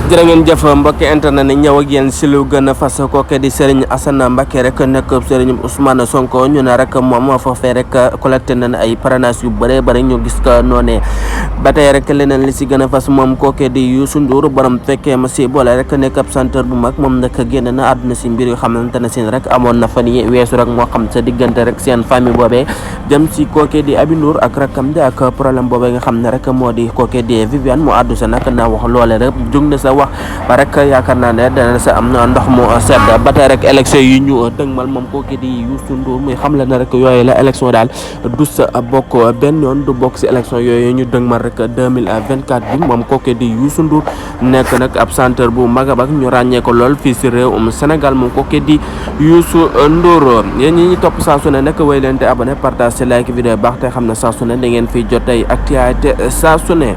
jërë ngeen jëf mbokki internet ni ñëw ak yéen si lu gën a fas kooke di Serigne Assane Mbacké rek nekk Serigne Ousmane Sonko ñu ne rek moom foofee rek collecté nañ ay parrainage yu bëree bëri ñu gis ko noonee ba tey rek leneen li si gën a fas moom kooke di Youssou Ndour borom fekkee ma si boole rek nekk ab chanteur bu mag moom nag génn na àdduna si mbir yu xamante ne seen rek amoon na fan yi weesu rek moo xam sa diggante rek seen famille boobee jëm si kooke di Aby Ndour ak rakam di ak problème boobee nga xam ne rek moo di kooke di Viviane mu àddu sa nag naa wax loole rek jóg na sa wax ba rek yaakaar naa ne dana sa am na ndox mu sedd ba tey rek élection yi ñu dëgmal moom kooku di Youssou Ndour muy xam la na rek yooyu la élection daal du sa bokk benn yoon du bokk si élection yooyu ñu dëgmal rek 2024 bi moom kooku di Youssou Ndour nekk nag ab chanteur bu mag a mag ñu ràññee ko lool fii si réew Sénégal moom kooku di Youssou Ndour yéen ñi ñu topp saa su ne nag way leen te abonné partage like vidéo baax te xam ne saa su ne da ngeen fiy jot ay actualité saa su ne